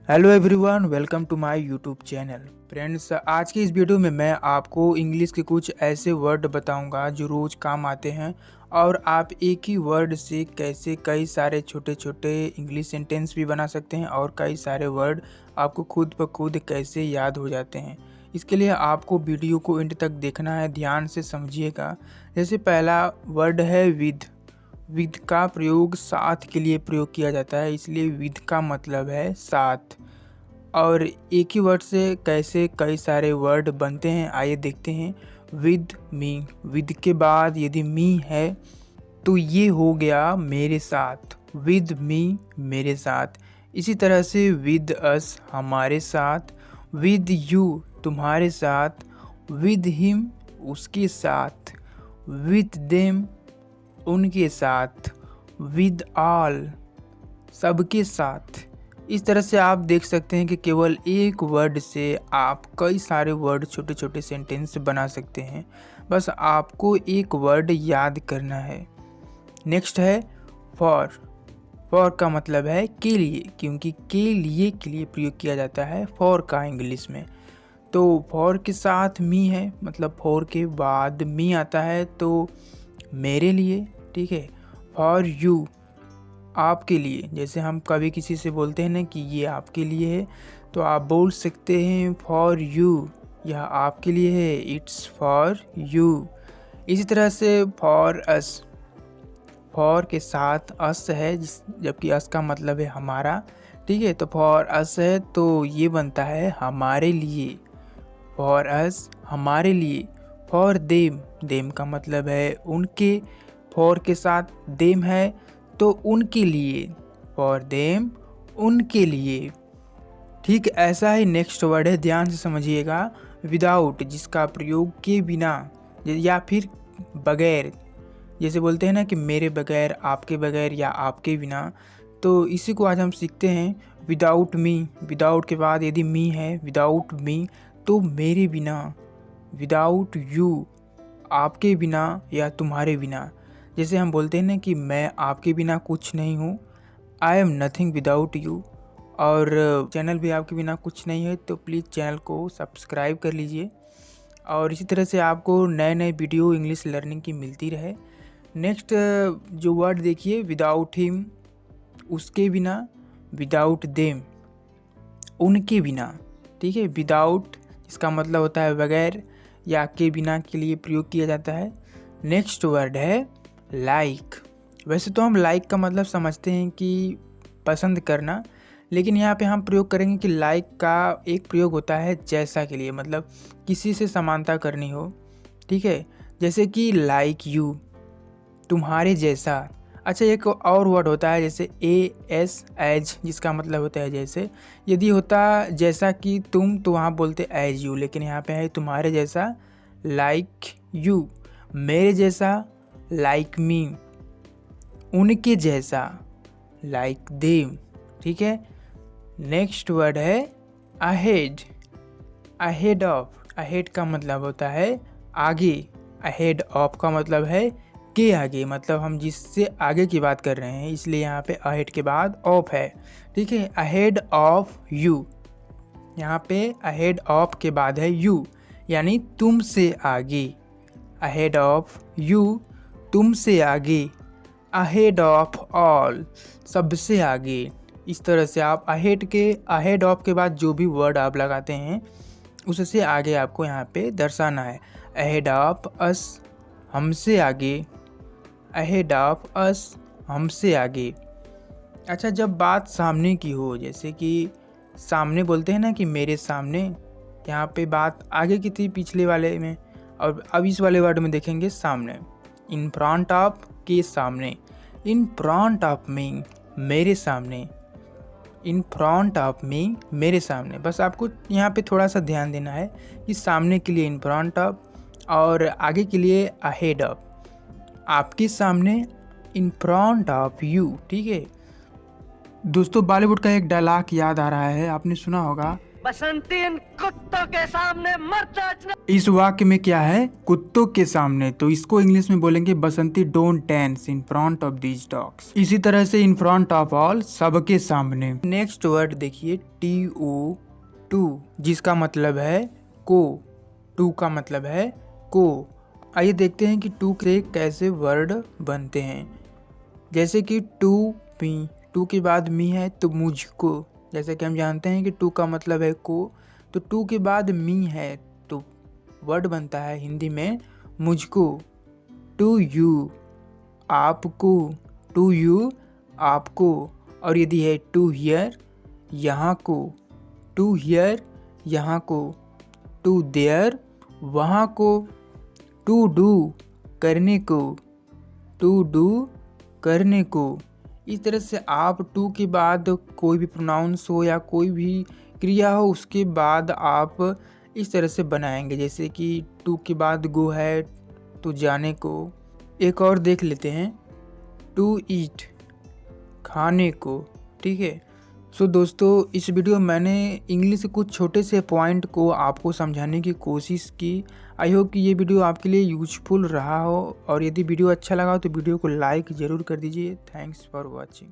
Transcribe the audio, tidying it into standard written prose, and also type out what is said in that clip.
Hello everyone, welcome to my YouTube channel. Friends, आज की इस वीडियो में मैं आपको इंग्लिश के कुछ ऐसे वर्ड बताऊंगा जो रोज़ काम आते हैं और आप एक ही वर्ड से कैसे कई सारे छोटे छोटे इंग्लिश सेंटेंस भी बना सकते हैं और कई सारे वर्ड आपको खुद ब खुद कैसे याद हो जाते हैं। इसके लिए आपको वीडियो को एंड तक देखना है, ध्यान से समझिएगा। जैसे पहला वर्ड है विद। विद का प्रयोग साथ के लिए प्रयोग किया जाता है, इसलिए विद का मतलब है साथ। और एक ही वर्ड से कैसे कई सारे वर्ड बनते हैं, आइए देखते हैं। विद मी, विद के बाद यदि मी है तो ये हो गया मेरे साथ। विद मी, मेरे साथ। इसी तरह से विद अस, हमारे साथ। विद यू, तुम्हारे साथ। विद हिम, उसके साथ। विद देम, उनके साथ। विद ऑल, सबके साथ। इस तरह से आप देख सकते हैं कि केवल एक वर्ड से आप कई सारे वर्ड, छोटे छोटे सेंटेंस बना सकते हैं। बस आपको एक वर्ड याद करना है। नेक्स्ट है फॉर। फॉर का मतलब है के लिए, क्योंकि के लिए प्रयोग किया जाता है फॉर का इंग्लिश में। तो फॉर के साथ मी है, मतलब फॉर के बाद मी आता है तो मेरे लिए, ठीक है। फॉर यू, आपके लिए। जैसे हम कभी किसी से बोलते हैं ना कि ये आपके लिए है, तो आप बोल सकते हैं फॉर यू, यह आपके लिए है, इट्स फॉर यू। इसी तरह से फॉर अस। फॉर के साथ अस है, जबकि अस का मतलब है हमारा, ठीक है। तो फॉर अस है तो ये बनता है हमारे लिए। फॉर अस, हमारे लिए। फॉर देम, देम का मतलब है उनके। फॉर के साथ देम है तो उनके लिए। फॉर देम, उनके लिए। ठीक ऐसा ही नेक्स्ट वर्ड है, ध्यान से समझिएगा। विदाउट, जिसका प्रयोग के बिना या फिर बगैर, जैसे बोलते हैं ना कि मेरे बगैर, आपके बगैर या आपके बिना, तो इसी को आज हम सीखते हैं। विदाउट मी, विदाउट के बाद यदि मी है, विदाउट मी तो मेरे बिना। विदाउट यू, आपके बिना या तुम्हारे बिना। जैसे हम बोलते हैं ना कि मैं आपके बिना कुछ नहीं हूँ, I am nothing without you. और चैनल भी आपके बिना कुछ नहीं है, तो प्लीज़ चैनल को सब्सक्राइब कर लीजिए और इसी तरह से आपको नए नए वीडियो इंग्लिश लर्निंग की मिलती रहे। नेक्स्ट जो वर्ड देखिए, विदाउट हिम, उसके बिना। विदाउट देम, उनके बिना, ठीक है। विदाउट, इसका मतलब होता है बगैर या के बिना के लिए प्रयोग किया जाता है। नेक्स्ट वर्ड है लाइक। वैसे तो हम लाइक का मतलब समझते हैं कि पसंद करना, लेकिन यहाँ पे हम प्रयोग करेंगे कि लाइक का एक प्रयोग होता है जैसा के लिए, मतलब किसी से समानता करनी हो, ठीक है। जैसे कि लाइक यू, तुम्हारे जैसा। अच्छा, एक और वर्ड होता है जैसे एस, एज, जिसका मतलब होता है जैसे। यदि होता जैसा कि तुम, तो वहाँ बोलते एज यू, लेकिन यहाँ पे है तुम्हारे जैसा, लाइक यू। मेरे जैसा, लाइक मी। उनके जैसा, लाइक देम, ठीक है। नेक्स्ट वर्ड है अहेड। अहेड ऑफ, अहेड का मतलब होता है आगे। अहेड ऑफ का मतलब है के आगे, मतलब हम जिससे आगे की बात कर रहे हैं, इसलिए यहाँ पे अहेड के बाद ऑफ है, ठीक है। अहेड ऑफ यू, यहाँ पे अहेड ऑफ के बाद है यू, यानी तुमसे आगे। अहेड ऑफ यू, तुमसे आगे। अहेड ऑफ ऑल, सबसे आगे। इस तरह से आप अहेड के, अहेड ऑफ के बाद जो भी वर्ड आप लगाते हैं उससे आगे आपको यहाँ पे दर्शाना है। अहेड ऑफ अस, हमसे आगे। अहेड ऑफ अस, हमसे आगे। अच्छा, जब बात सामने की हो, जैसे कि सामने बोलते हैं ना कि मेरे सामने, यहाँ पे बात आगे की थी पिछले वाले में, और अब इस वाले वर्ड में देखेंगे सामने। इन फ्रंट ऑफ, के सामने। इन फ्रंट ऑफ मी, मेरे सामने। इन फ्रंट ऑफ मी, मेरे सामने। बस आपको यहाँ पे थोड़ा सा ध्यान देना है कि सामने के लिए इन फ्रंट ऑफ और आगे के लिए अहेड ऑफ। आपके सामने, इन फ्रंट ऑफ यू, ठीक है। दोस्तों, बॉलीवुड का एक डायलॉग याद आ रहा है, आपने सुना होगा, बसंती इन कुत्तों के सामने मत नाचना। इस वाक्य में क्या है? कुत्तों के सामने। तो इसको इंग्लिश में बोलेंगे Basanti don't dance in front of these dogs. इसी तरह से इन फ्रंट ऑफ ऑल, सबके सामने। नेक्स्ट वर्ड देखिए TO, टू, जिसका मतलब है को। टू का मतलब है को। आइए देखते हैं कि टू के कैसे वर्ड बनते हैं। जैसे कि टू मी, टू के बाद मी है तो मुझको। जैसे कि हम जानते हैं कि टू का मतलब है को, तो टू के बाद मी है तो वर्ड बनता है हिंदी में मुझको। टू यू, आपको। टू यू, आपको। और यदि है टू हियर, यहाँ को। टू हियर, यहाँ को। टू देयर, वहाँ को। टू डू, करने को। टू डू, करने को। इस तरह से आप टू के बाद कोई भी प्रोनाउंस हो या कोई भी क्रिया हो, उसके बाद आप इस तरह से बनाएंगे। जैसे कि टू के बाद गो है तो जाने को। एक और देख लेते हैं, टू ईट, खाने को। ठीक है। सो दोस्तों, इस वीडियो में मैंने इंग्लिश के कुछ छोटे से पॉइंट को आपको समझाने की कोशिश की। आई होप कि ये वीडियो आपके लिए यूजफुल रहा हो, और यदि वीडियो अच्छा लगा हो तो वीडियो को लाइक ज़रूर कर दीजिए। Thanks for watching.